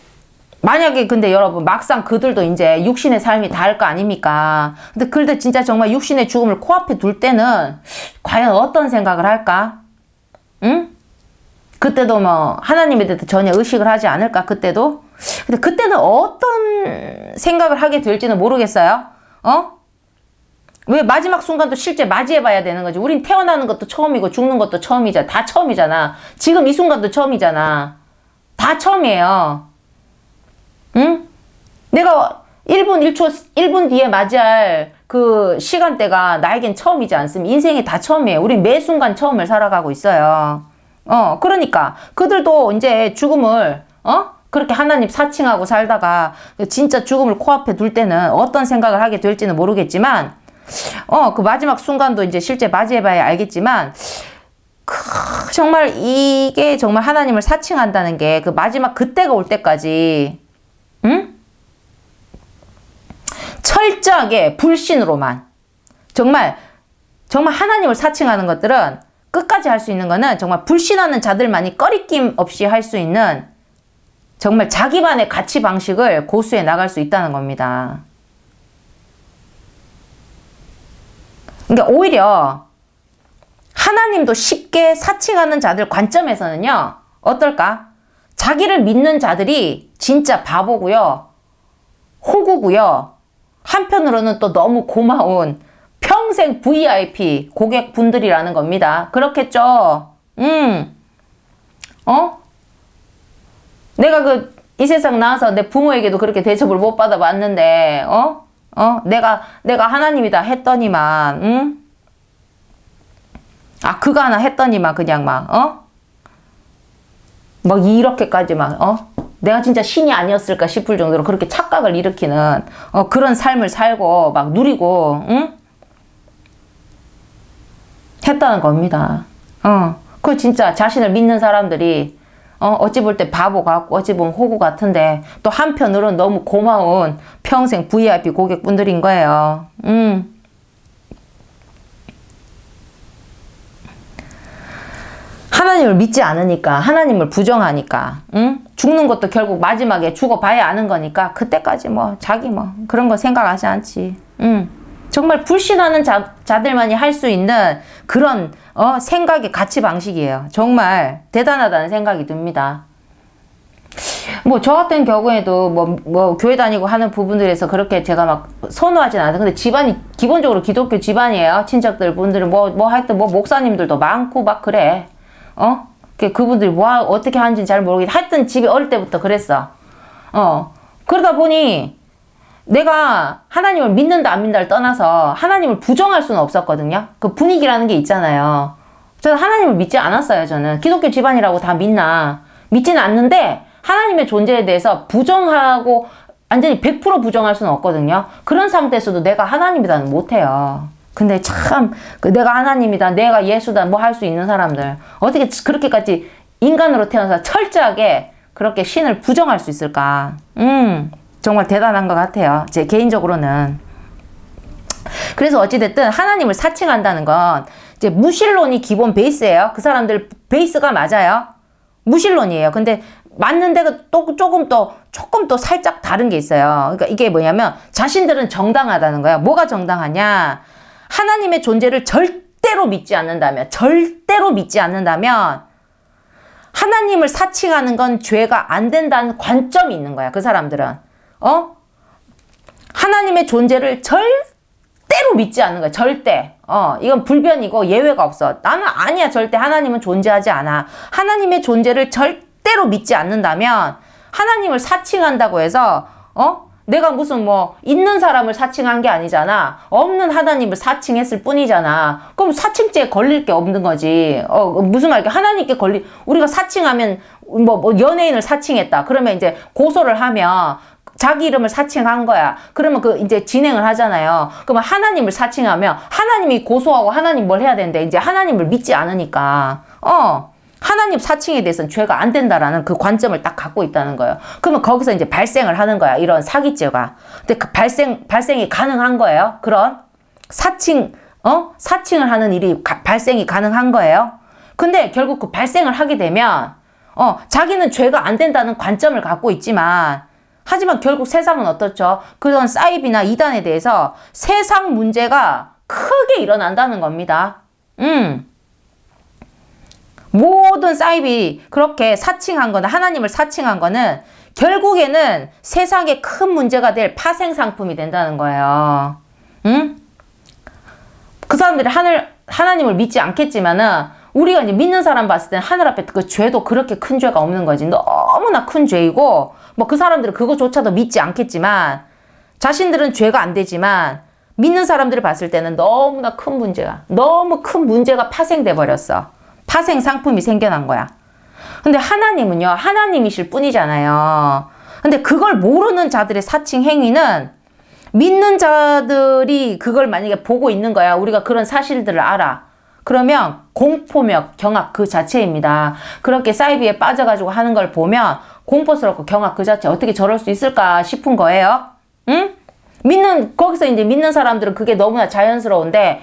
만약에 여러분 막상 그들도 이제 육신의 삶이 다를 거 아닙니까? 근데 그들 진짜 정말 육신의 죽음을 코앞에 둘 때는 과연 어떤 생각을 할까? 응? 그때도 뭐 하나님에 대해서 전혀 의식을 하지 않을까? 그때도? 근데 그때는 어떤 생각을 하게 될지는 모르겠어요. 왜 마지막 순간도 실제 맞이해봐야 되는 거지. 우린 태어나는 것도 처음이고 죽는 것도 처음이잖아. 다 처음이잖아. 지금 이 순간도 처음이잖아. 다 처음이에요. 응? 내가 1분 1초 1분 뒤에 맞이할 그 시간대가 나에겐 처음이지 않습니까? 인생이 다 처음이에요. 우린 매 순간 처음을 살아가고 있어요. 그러니까 그들도 이제 죽음을 그렇게 하나님 사칭하고 살다가 진짜 죽음을 코앞에 둘 때는 어떤 생각을 하게 될지는 모르겠지만, 그 마지막 순간도 이제 실제 맞이해봐야 알겠지만, 정말 이게 정말 하나님을 사칭한다는 게 그 마지막 그때가 올 때까지, 철저하게 불신으로만, 정말 하나님을 사칭하는 것들은 끝까지 할 수 있는 거는 정말 불신하는 자들만이 꺼리낌 없이 할 수 있는 정말 자기만의 가치 방식을 고수해 나갈 수 있다는 겁니다. 그러니까 오히려 하나님도 쉽게 사칭하는 자들 관점에서는요, 어떨까? 자기를 믿는 자들이 진짜 바보고요, 호구고요, 한편으로는 또 너무 고마운 평생 VIP 고객분들이라는 겁니다. 그렇겠죠? 내가 이 세상 나와서 내 부모에게도 그렇게 대접을 못 받아봤는데, 내가 하나님이다 했더니만, 그거 하나 했더니만 그냥 막 이렇게까지 내가 진짜 신이 아니었을까 싶을 정도로 그렇게 착각을 일으키는, 그런 삶을 살고 막 누리고, 했다는 겁니다. 그 진짜 자신을 믿는 사람들이, 어찌 볼 때 바보 같고, 어찌 보면 호구 같은데, 또 한편으로는 너무 고마운 평생 VIP 고객분들인 거예요. 하나님을 믿지 않으니까, 하나님을 부정하니까, 죽는 것도 결국 마지막에 죽어봐야 아는 거니까, 그때까지 자기 그런 거 생각하지 않지. 정말 불신하는 자들만이 할 수 있는 그런, 생각의 가치 방식이에요. 정말 대단하다는 생각이 듭니다. 저 같은 경우에도 교회 다니고 하는 부분들에서 그렇게 제가 막 선호하진 않아요. 근데 집안이 기본적으로 기독교 집안이에요. 친척들 분들은 하여튼 목사님들도 많고 막 그래. 그분들이 어떻게 하는지 잘 모르겠는데, 하여튼 집에 어릴 때부터 그랬어. 그러다 보니, 내가 하나님을 믿는다 안 믿는다를 떠나서 하나님을 부정할 수는 없었거든요. 그 분위기라는 게 있잖아요. 저는 하나님을 믿지 않았어요. 저는 기독교 집안이라고 다 믿지는 않는데, 하나님의 존재에 대해서 부정하고 완전히 100% 부정할 수는 없거든요. 그런 상태에서도 내가 하나님이다는 못해요. 근데 참 내가 하나님이다, 내가 예수다 할 수 있는 사람들, 어떻게 그렇게까지 인간으로 태어나서 철저하게 그렇게 신을 부정할 수 있을까? 정말 대단한 것 같아요. 제 개인적으로는. 그래서 어찌됐든 하나님을 사칭한다는 건 이제 무신론이 기본 베이스예요. 그 사람들 베이스가 맞아요. 무신론이에요. 근데 맞는데 또 조금 또 살짝 다른 게 있어요. 그러니까 이게 뭐냐면, 자신들은 정당하다는 거예요. 뭐가 정당하냐? 하나님의 존재를 절대로 믿지 않는다면, 하나님을 사칭하는 건 죄가 안 된다는 관점이 있는 거야. 그 사람들은. 하나님의 존재를 절대로 믿지 않는 거야. 절대. 이건 불변이고 예외가 없어. 나는 아니야. 절대 하나님은 존재하지 않아. 하나님의 존재를 절대로 믿지 않는다면, 하나님을 사칭한다고 해서, 내가 무슨 있는 사람을 사칭한 게 아니잖아. 없는 하나님을 사칭했을 뿐이잖아. 그럼 사칭죄에 걸릴 게 없는 거지. 무슨 말이야. 하나님께 우리가 사칭하면, 연예인을 사칭했다. 그러면 이제 고소를 하면, 자기 이름을 사칭한 거야. 그러면 이제 진행을 하잖아요. 그러면 하나님을 사칭하면, 하나님이 고소하고 하나님 뭘 해야 되는데, 이제 하나님을 믿지 않으니까, 하나님 사칭에 대해서는 죄가 안 된다라는 그 관점을 딱 갖고 있다는 거예요. 그러면 거기서 이제 발생을 하는 거야. 이런 사기죄가. 근데 그 발생이 가능한 거예요. 그런 사칭을 하는 일이 발생이 가능한 거예요. 근데 결국 그 발생을 하게 되면, 자기는 죄가 안 된다는 관점을 갖고 있지만, 하지만 결국 세상은 어떻죠? 그런 사이비나 이단에 대해서 세상 문제가 크게 일어난다는 겁니다. 모든 사이비 그렇게 사칭한 거는, 하나님을 사칭한 거는 결국에는 세상에 큰 문제가 될 파생 상품이 된다는 거예요. 그 사람들이 하나님을 믿지 않겠지만은, 우리가 이제 믿는 사람 봤을 때는 하늘 앞에 그 죄도 그렇게 큰 죄가 없는 거지. 너무나 큰 죄이고, 그 사람들은 그거조차도 믿지 않겠지만, 자신들은 죄가 안 되지만, 믿는 사람들을 봤을 때는 너무나 큰 문제가 파생돼 버렸어. 파생 상품이 생겨난 거야. 근데 하나님은요, 하나님이실 뿐이잖아요. 근데 그걸 모르는 자들의 사칭 행위는, 믿는 자들이 그걸 만약에 보고 있는 거야. 우리가 그런 사실들을 알아. 그러면 공포며 경악 그 자체입니다. 그렇게 사이비에 빠져가지고 하는 걸 보면 공포스럽고 경악 그 자체, 어떻게 저럴 수 있을까 싶은 거예요. 거기서 이제 믿는 사람들은 그게 너무나 자연스러운데,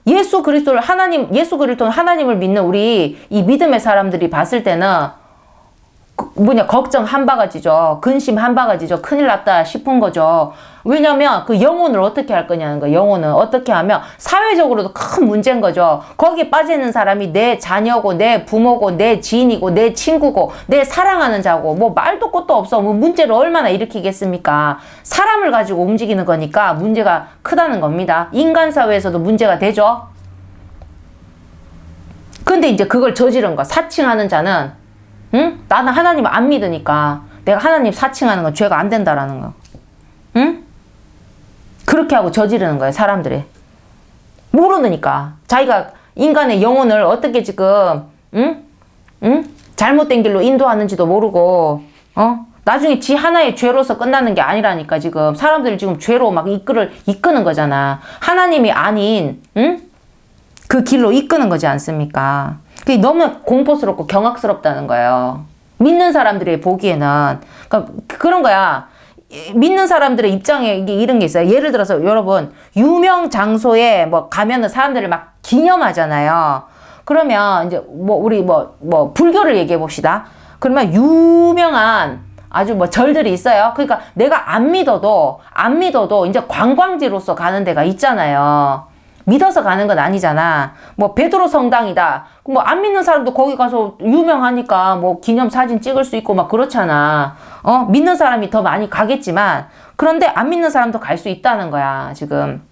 예수 그리스도를 하나님을 믿는 우리 이 믿음의 사람들이 봤을 때는 걱정 한 바가지죠. 근심 한 바가지죠. 큰일 났다 싶은 거죠. 왜냐면 그 영혼을 어떻게 할 거냐는 거예요. 영혼은 어떻게 하면 사회적으로도 큰 문제인 거죠. 거기에 빠져 있는 사람이 내 자녀고 내 부모고 내 지인이고 내 친구고 내 사랑하는 자고 뭐 말도 끝도 없어. 뭐 문제를 얼마나 일으키겠습니까? 사람을 가지고 움직이는 거니까 문제가 크다는 겁니다. 인간 사회에서도 문제가 되죠. 근데 이제 그걸 저지른 거. 사칭하는 자는 응? 나는 하나님 안 믿으니까 내가 하나님 사칭하는 건 죄가 안 된다라는 거. 응? 그렇게 하고 저지르는 거예요, 사람들이. 모르니까. 자기가 인간의 영혼을 어떻게 지금, 응? 응? 잘못된 길로 인도하는지도 모르고, 나중에 지 하나의 죄로서 끝나는 게 아니라니까, 지금. 사람들을 지금 죄로 막 이끄는 거잖아. 하나님이 아닌, 응? 그 길로 이끄는 거지 않습니까? 그게 너무 공포스럽고 경악스럽다는 거예요. 믿는 사람들이 보기에는. 그러니까 그런 거야. 믿는 사람들의 입장에 이런 게 있어요. 예를 들어서 여러분 유명 장소에 뭐 가면은 사람들을 막 기념하잖아요. 그러면 이제 우리 불교를 얘기해 봅시다. 그러면 유명한 아주 절들이 있어요. 그러니까 내가 안 믿어도 이제 관광지로서 가는 데가 있잖아요. 믿어서 가는 건 아니잖아. 베드로 성당이다. 안 믿는 사람도 거기 가서 유명하니까 기념 사진 찍을 수 있고 막 그렇잖아. 믿는 사람이 더 많이 가겠지만, 그런데 안 믿는 사람도 갈 수 있다는 거야, 지금.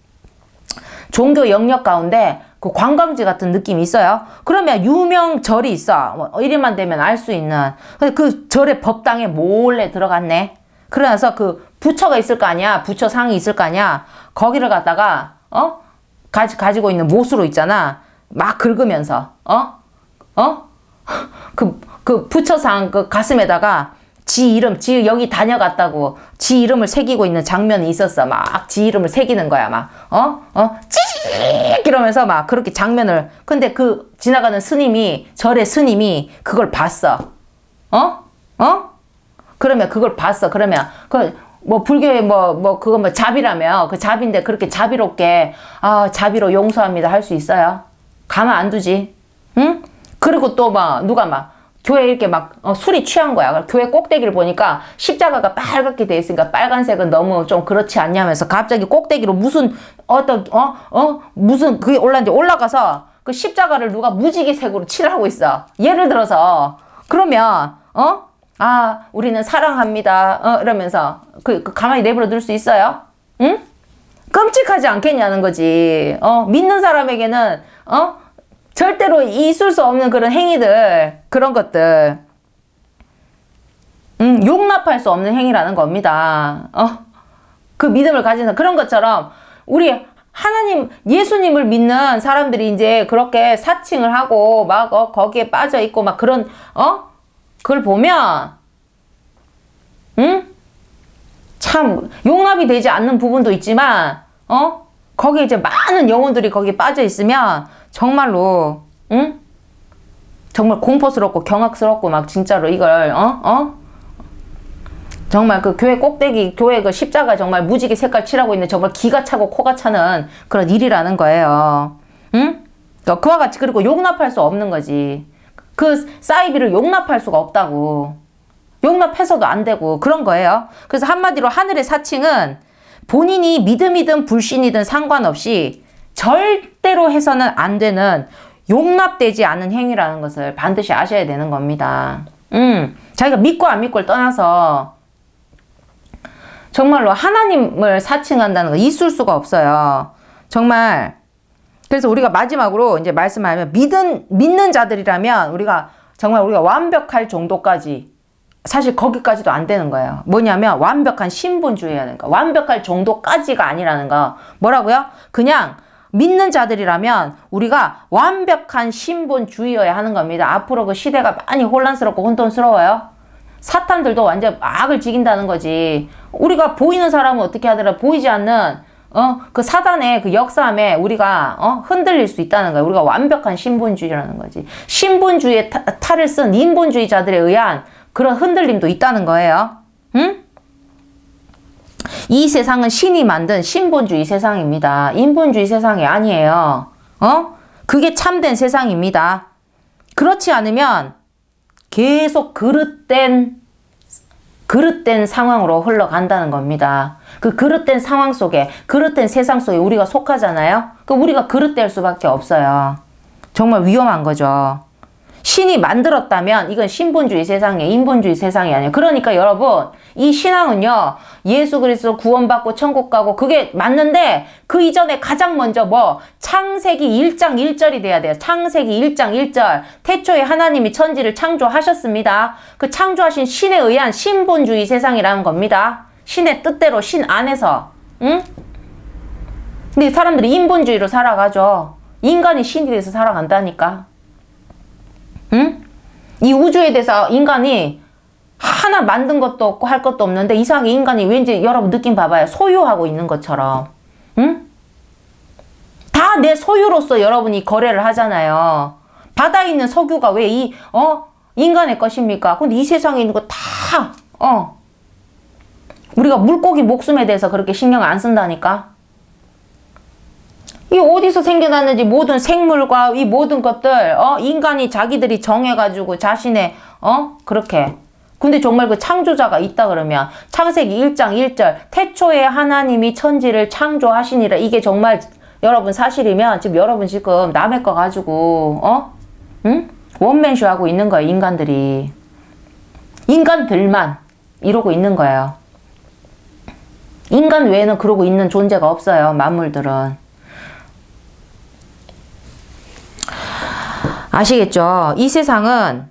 종교 영역 가운데 그 관광지 같은 느낌이 있어요. 그러면 유명 절이 있어. 이름만 되면 알 수 있는. 근데 그 절의 법당에 몰래 들어갔네. 그러면서 그 부처가 있을 거 아니야. 부처상이 있을 거 아니야. 거기를 갖다가, 가지고 있는 못으로 있잖아. 막 긁으면서, 그 부처상 그 가슴에다가 지 이름, 여기 다녀갔다고 지 이름을 새기고 있는 장면이 있었어. 막 지 이름을 새기는 거야. 막, 찌익! 이러면서 막 그렇게 장면을. 근데 그 지나가는 절의 스님이 그걸 봤어. 그러면 그걸 봤어. 그러면, 불교에 그거 자비라며. 그 자비인데 그렇게 자비롭게, 자비로 용서합니다. 할 수 있어요? 가만 안 두지. 응? 그리고 또 누가 교회 이렇게 술이 취한 거야. 교회 꼭대기를 보니까 십자가가 빨갛게 돼 있으니까 빨간색은 너무 좀 그렇지 않냐면서 갑자기 꼭대기로 무슨 그게 올라가서 그 십자가를 누가 무지개색으로 칠하고 있어. 예를 들어서. 그러면, 우리는 사랑합니다. 이러면서 가만히 내버려 둘 수 있어요? 응? 끔찍하지 않겠냐는 거지. 믿는 사람에게는, 절대로 있을 수 없는 그런 행위들, 그런 것들, 용납할 수 없는 행위라는 겁니다. 그 믿음을 가진 그런 것처럼, 우리 하나님, 예수님을 믿는 사람들이 이제 그렇게 사칭을 하고, 거기에 빠져 있고, 그런, 그걸 보면, 참, 용납이 되지 않는 부분도 있지만, 거기에 이제 많은 영혼들이 거기에 빠져 있으면, 정말로, 정말 공포스럽고 경악스럽고 진짜로 이걸, 정말 그 교회 꼭대기, 교회 그 십자가 정말 무지개 색깔 칠하고 있는 정말 기가 차고 코가 차는 그런 일이라는 거예요. 그와 같이, 그리고 용납할 수 없는 거지. 그 사이비를 용납할 수가 없다고. 용납해서도 안 되고 그런 거예요. 그래서 한마디로 하늘의 사칭은 본인이 믿음이든 불신이든 상관없이 절대로 해서는 안 되는, 용납되지 않은 행위라는 것을 반드시 아셔야 되는 겁니다. 자기가 믿고 안 믿고를 떠나서 정말로 하나님을 사칭한다는 거 있을 수가 없어요. 정말. 그래서 우리가 마지막으로 이제 말씀하면 믿는 자들이라면 우리가 완벽할 정도까지, 사실 거기까지도 안 되는 거예요. 뭐냐면 완벽한 신분주의라는 거. 완벽할 정도까지가 아니라는 거. 뭐라고요? 그냥 믿는 자들이라면 우리가 완벽한 신분주의여야 하는 겁니다. 앞으로 그 시대가 많이 혼란스럽고 혼돈스러워요. 사탄들도 완전 악을 지긴다는 거지. 우리가 보이는 사람은 어떻게 하더라, 보이지 않는 그 사단의 그 역사함에 우리가 흔들릴 수 있다는 거예요. 우리가 완벽한 신분주의라는 거지. 신분주의의 탈을 쓴 인본주의자들에 의한 그런 흔들림도 있다는 거예요. 응? 이 세상은 신이 만든 신본주의 세상입니다. 인본주의 세상이 아니에요. 그게 참된 세상입니다. 그렇지 않으면 계속 그릇된 상황으로 흘러간다는 겁니다. 그 그릇된 상황 속에, 그릇된 세상 속에 우리가 속하잖아요. 그 우리가 그릇될 수밖에 없어요. 정말 위험한 거죠. 신이 만들었다면 이건 신본주의 세상이에요. 인본주의 세상이 아니에요. 그러니까 여러분, 이 신앙은요, 예수 그리스도 구원받고 천국 가고 그게 맞는데 그 이전에 가장 먼저 창세기 1장 1절이 돼야 돼요. 창세기 1장 1절. 태초에 하나님이 천지를 창조하셨습니다. 그 창조하신 신에 의한 신본주의 세상이라는 겁니다. 신의 뜻대로 신 안에서. 응? 근데 사람들이 인본주의로 살아가죠. 인간이 신이 돼서 살아간다니까. 응? 이 우주에 대해서 인간이 하나 만든 것도 없고 할 것도 없는데 이상하게 인간이 왠지 여러분 느낌 봐봐요. 소유하고 있는 것처럼. 응? 다 내 소유로서 여러분이 거래를 하잖아요. 바다에 있는 석유가 왜 인간의 것입니까? 근데 이 세상에 있는 거 다, 우리가 물고기 목숨에 대해서 그렇게 신경 안 쓴다니까? 이게 어디서 생겨났는지 모든 생물과 이 모든 것들, 인간이 자기들이 정해가지고 자신의, 그렇게. 근데 정말 그 창조자가 있다 그러면, 창세기 1장 1절, 태초에 하나님이 천지를 창조하시니라. 이게 정말 여러분 사실이면, 지금 여러분 지금 남의 거 가지고, 응? 원맨쇼 하고 있는 거예요, 인간들이. 인간들만 이러고 있는 거예요. 인간 외에는 그러고 있는 존재가 없어요, 만물들은. 아시겠죠? 이 세상은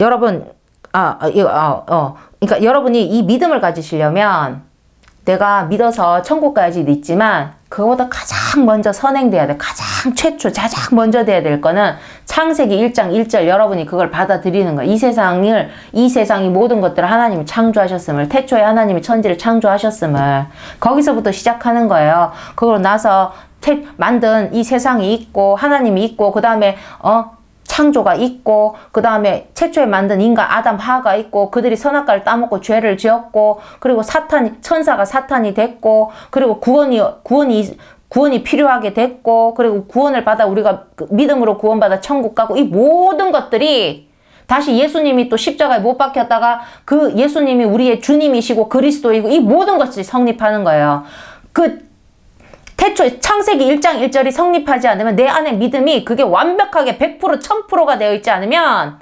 여러분, 그러니까 여러분이 이 믿음을 가지시려면 내가 믿어서 천국 가야지 있지만 그거보다 가장 먼저 선행돼야 돼. 가장 먼저 돼야 될 거는 창세기 1장 1절 여러분이 그걸 받아들이는 거예요. 이 세상이 모든 것들을 하나님이 창조하셨음을, 태초에 하나님이 천지를 창조하셨음을 거기서부터 시작하는 거예요. 그러고 나서 만든 이 세상이 있고 하나님이 있고 그 다음에 창조가 있고 그 다음에 최초에 만든 인간 아담 하가 있고 그들이 선악과를 따먹고 죄를 지었고 그리고 천사가 사탄이 됐고 그리고 구원이 필요하게 됐고 그리고 구원을 받아 우리가 믿음으로 구원받아 천국 가고 이 모든 것들이 다시 예수님이 또 십자가에 못 박혔다가 그 예수님이 우리의 주님이시고 그리스도이고 이 모든 것들이 성립하는 거예요. 태초에 창세기 1장 1절이 성립하지 않으면 내 안에 믿음이 그게 완벽하게 100% 1000%가 되어 있지 않으면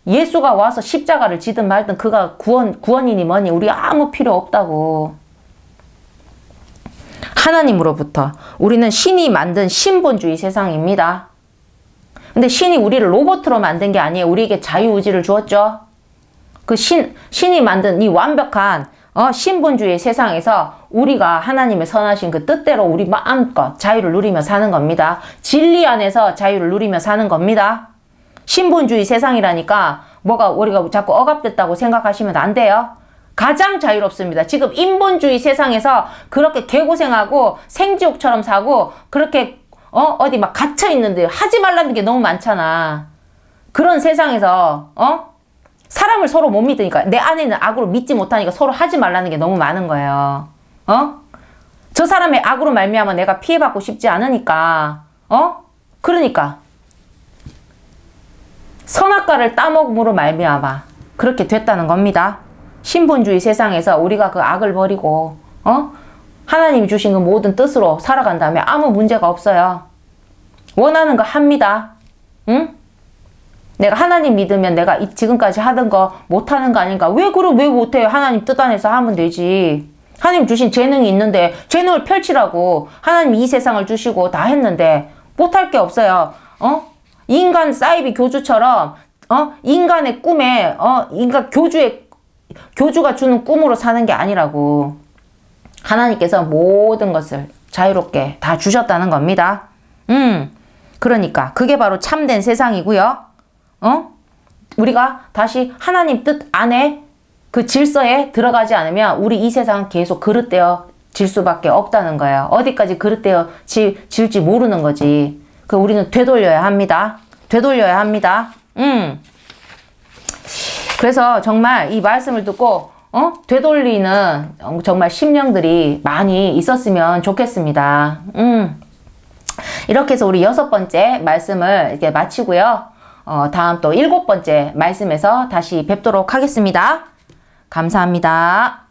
예수가 와서 십자가를 지든 말든 그가 구원이니 뭐니 우리 아무 필요 없다고. 하나님으로부터 우리는 신이 만든 신본주의 세상입니다. 근데 신이 우리를 로봇으로 만든 게 아니에요. 우리에게 자유의지를 주었죠. 그 신이 만든 이 완벽한 신본주의 세상에서 우리가 하나님의 선하신 그 뜻대로 우리 마음껏 자유를 누리며 사는 겁니다. 진리 안에서 자유를 누리며 사는 겁니다. 신본주의 세상이라니까 우리가 자꾸 억압됐다고 생각하시면 안 돼요. 가장 자유롭습니다. 지금 인본주의 세상에서 그렇게 개고생하고 생지옥처럼 사고 그렇게 어디 막 갇혀 있는데 하지 말라는 게 너무 많잖아. 그런 세상에서 사람을 서로 못 믿으니까 내 안에 있는 악으로 믿지 못하니까 서로 하지 말라는 게 너무 많은 거예요. 저 사람의 악으로 말미암아 내가 피해받고 싶지 않으니까 그러니까 선악과를 따먹음으로 말미암아 그렇게 됐다는 겁니다. 신본주의 세상에서 우리가 그 악을 버리고 하나님이 주신 그 모든 뜻으로 살아간다면 아무 문제가 없어요. 원하는 거 합니다. 응? 내가 하나님 믿으면 내가 지금까지 하던 거 못하는 거 아닌가? 왜 못해요? 하나님 뜻 안에서 하면 되지. 하나님 주신 재능이 있는데 재능을 펼치라고 하나님 이 세상을 주시고 다 했는데 못할 게 없어요. 인간 사이비 교주처럼 인간의 꿈에 인간 교주가 주는 꿈으로 사는 게 아니라고. 하나님께서 모든 것을 자유롭게 다 주셨다는 겁니다. 그러니까 그게 바로 참된 세상이고요. 우리가 다시 하나님 뜻 안에 그 질서에 들어가지 않으면 우리 이 세상은 계속 그릇되어 질 수밖에 없다는 거예요. 어디까지 그릇되어 질지 모르는 거지. 우리는 되돌려야 합니다. 되돌려야 합니다. 그래서 정말 이 말씀을 듣고 되돌리는 정말 심령들이 많이 있었으면 좋겠습니다. 이렇게 해서 우리 6번째 말씀을 이렇게 마치고요. 다음 또 7번째 말씀에서 다시 뵙도록 하겠습니다. 감사합니다.